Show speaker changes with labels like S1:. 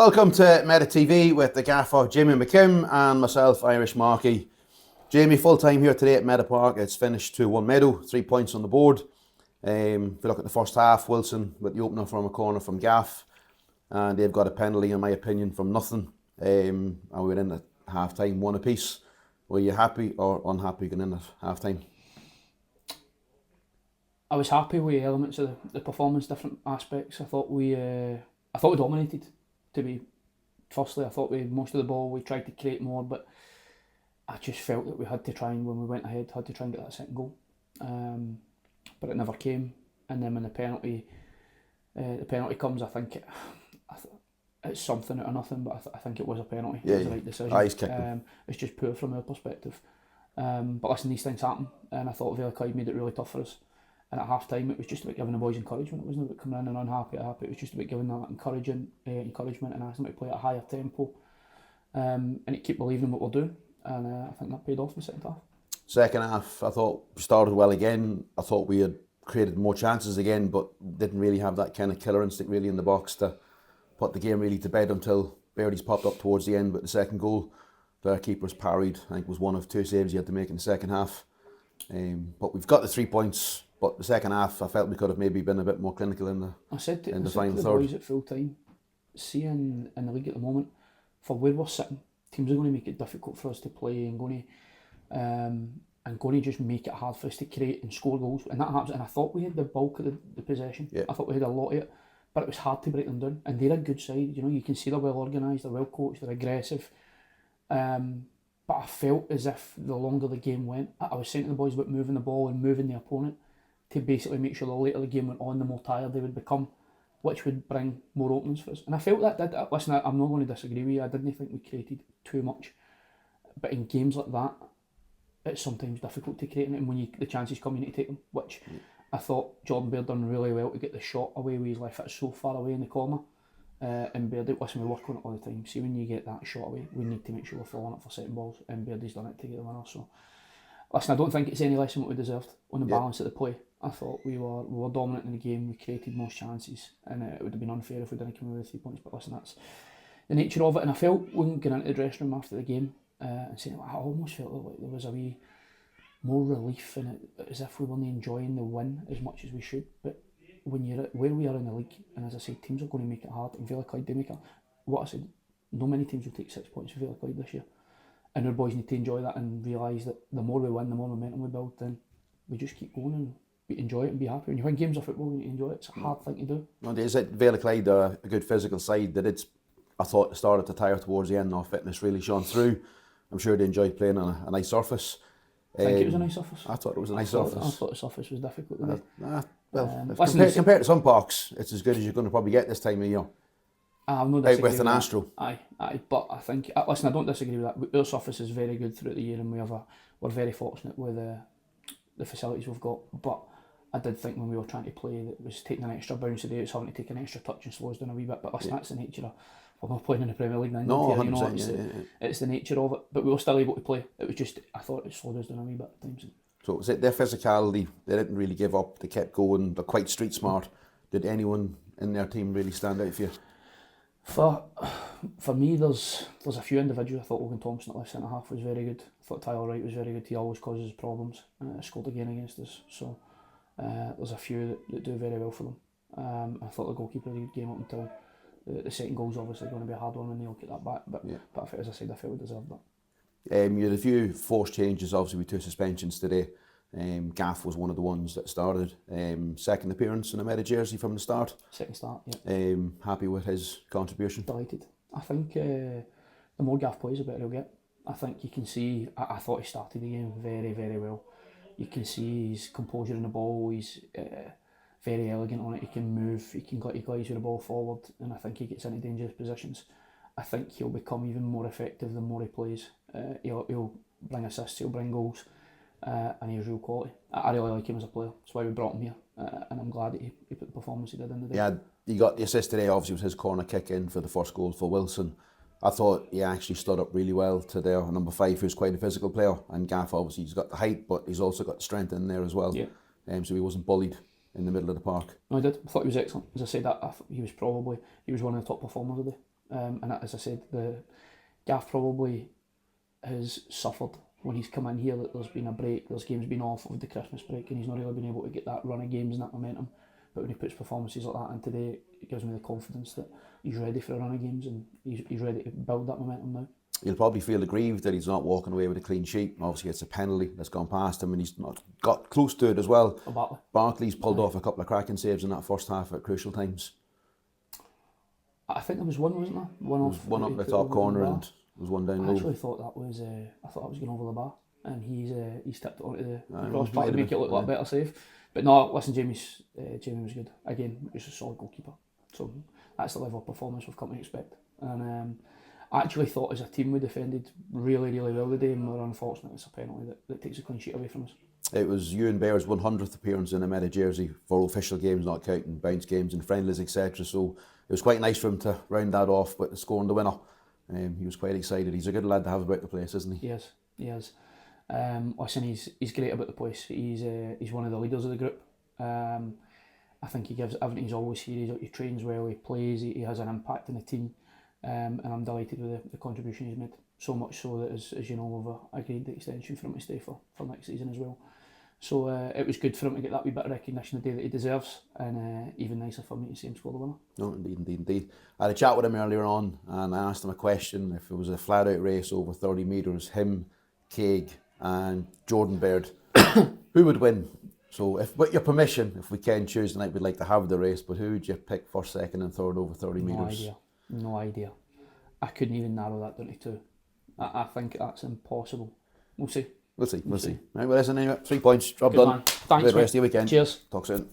S1: Welcome to Medda TV with the Gaffer, Jamie McKim, and myself, Irish Marky. Jamie, full time here today at Medda Park. It's finished 2-1 medal, 3 points on the board. If you look at the first half, Wilson with the opener from a corner from Gaff, and they've got a penalty, in my opinion, from nothing. And we were in at half time, one apiece. Were you happy or unhappy going in at half time?
S2: I was happy with elements of the performance, different aspects. I thought we dominated. Firstly, I thought we had most of the ball. We tried to create more, but I just felt that we had to try and, when we went ahead, had to try and get that second goal. But it never came. And then when the penalty comes, I think it's something out of nothing. But I think it was a penalty.
S1: Yeah,
S2: it was the right decision.
S1: He's kicked him.
S2: It's just poor from our perspective. But listen, these things happen, and I thought VoCFC made it really tough for us. And at half time, it was just about giving the boys encouragement. It wasn't about coming in and unhappy or happy. It was just about giving them that encouragement and asking them to play at a higher tempo and to keep believing in what we're doing. And I think that paid off in the second half.
S1: Second half, I thought we started well again. I thought we had created more chances again, but didn't really have that kind of killer instinct really in the box to put the game really to bed until Birdie's popped up towards the end with the second goal. Their keeper's parried, I think it was one of two saves he had to make in the second half. But we've got the 3 points. But the second half, I felt we could have maybe been a bit more clinical in the final third.
S2: Boys at full time, seeing in the league at the moment, for where we're sitting, teams are going to make it difficult for us to play and going to just make it hard for us to create and score goals. And that happens. And I thought we had the bulk of the possession.
S1: Yeah.
S2: I thought we had a lot of it, but it was hard to break them down. And they're a good side. You know, you can see they're well organised, they're well coached, they're aggressive. But I felt as if the longer the game went, I was saying to the boys about moving the ball and moving the opponent, to basically make sure the later the game went on, the more tired they would become, which would bring more openings for us. And I felt that did. Listen, I'm not going to disagree with you. I didn't think we created too much. But in games like that, it's sometimes difficult to create, and when the chances come, you need to take them, which I thought Jordan Baird done really well to get the shot away with his left foot so far away in the corner. And Baird, listen, we work on it all the time. See, when you get that shot away, we need to make sure we're following it for second balls, and Bairdy's done it to get the winner. So, listen, I don't think it's any less than what we deserved on the balance of the play. I thought we were dominant in the game. We created most chances, and it would have been unfair if we didn't come away with 3 points. But listen, that's the nature of it. And I felt when going into the dressing room after the game and saying, I almost felt like there was a wee more relief in it, as if we weren't enjoying the win as much as we should. But when you're at where we are in the league, and as I said, teams are going to make it hard, and VoCFC do make it. What I said, no many teams will take 6 points for VoCFC this year, and our boys need to enjoy that and realise that the more we win, the more momentum we build. Then we just keep going and enjoy it and be happy. When you win games of football, you need to enjoy it. It's a hard thing to do.
S1: No, is it VoCFC are a good physical side that I thought started to tire towards the end. Our fitness really shone through. I'm sure they enjoyed playing on a nice surface.
S2: I think it was a nice surface.
S1: I thought it was a nice surface.
S2: I thought the surface was difficult today.
S1: Compared to some parks, it's as good as you're going to probably get this time of year.
S2: I'm not
S1: out with an Astro.
S2: Aye. But I think, listen, I don't disagree with that. Our surface is very good throughout the year, and we're very fortunate with the facilities we've got. But I did think when we were trying to play that it was taking an extra bounce today, it's having to take an extra touch and slow us down a wee bit. But listen, that's the nature of, we're not playing in the Premier League now.
S1: No, 100%.
S2: It's the nature of it. But we were still able to play. It was just, I thought it slowed us down a wee bit at times.
S1: So was it their physicality? They didn't really give up. They kept going. They're quite street smart. Did anyone in their team really stand out for you?
S2: For me, there's a few individuals. I thought Logan Thompson at left centre half was very good. I thought Tyler Wright was very good. He always causes problems. Scored again against us. So there's a few that do very well for them. I thought the goalkeeper did a good game up until the second goal's obviously going to be a hard one when they'll get that back. But as I said, I felt we deserved that.
S1: You had a few forced changes, obviously with 2 suspensions today. Gaff was one of the ones that started. Second appearance in a Medda jersey from the start.
S2: Second start, yeah.
S1: Happy with his contribution?
S2: Delighted. I think the more Gaff plays, the better he'll get. I think you can see, I thought he started the game very, very well. You can see his composure in the ball, he's very elegant on it, he can move, he glide with the ball forward, and I think he gets into dangerous positions. I think he'll become even more effective the more he plays. He'll bring assists, he'll bring goals, and he's real quality. I really like him as a player. That's why we brought him here, and I'm glad that he put the performance he did in the day.
S1: Yeah, he got the assist today. Obviously, with his corner kick in for the first goal for Wilson. I thought he actually stood up really well to their number 5, who's quite a physical player, and Gaff obviously he's got the height, but he's also got the strength in there as well.
S2: Yeah.
S1: So he wasn't bullied in the middle of the park.
S2: No, I did. I thought he was excellent. As I said, he was one of the top performers of the And as I said, the Gaff probably has suffered when he's come in here, that there's been a break, there's games been off of the Christmas break, and he's not really been able to get that run of games and that momentum. But when he puts performances like that in today, it gives me the confidence that he's ready for a run of games, and he's ready to build that momentum now.
S1: He'll probably feel aggrieved that he's not walking away with a clean sheet. Obviously, it's a penalty that's gone past him, and he's not got close to it as well. Barkley's pulled off a couple of cracking saves in that first half at crucial times.
S2: I think there was one, wasn't there?
S1: One up the top corner, and there was one down low.
S2: I actually thought that was. I thought that was going over the bar, and he's tipped it onto the crossbar to make it look like a better save. But no, listen, Jamie was good. Again, he's a solid goalkeeper. So that's the level of performance we've come to expect. And I actually thought as a team we defended really, really well today, and we're unfortunate it's a penalty that takes a clean sheet away from us. It
S1: was Ewan Bear's 100th appearance in a Medda jersey for official games, not counting bounce games and friendlies, etc. So it was quite nice for him to round that off, but scoring the winner, he was quite excited. He's a good lad to have about the place, isn't he?
S2: He is. Listen, he's great about the place. He's one of the leaders of the group. I think he gives everything. He's always here. He trains well. He plays. He has an impact in the team, and I'm delighted with the contribution he's made. So much so that, as you know, we've agreed the extension for him to stay for next season as well. So it was good for him to get that wee bit of recognition the day that he deserves, and even nicer for me to see him score the winner.
S1: No, indeed. I had a chat with him earlier on, and I asked him a question. If it was a flat-out race over 30 metres, him, Craig and Jordan Baird, who would win? So, with your permission, if we can choose tonight, we'd like to have the race, but who would you pick first, second and third over 30 metres?
S2: No idea. I couldn't even narrow that down to two. I think that's impossible. We'll see.
S1: We'll see. Right, well, listen, anyway, 3 points, job
S2: Good
S1: done.
S2: Man. Thanks,
S1: Good rest of your weekend.
S2: Cheers.
S1: Talk soon.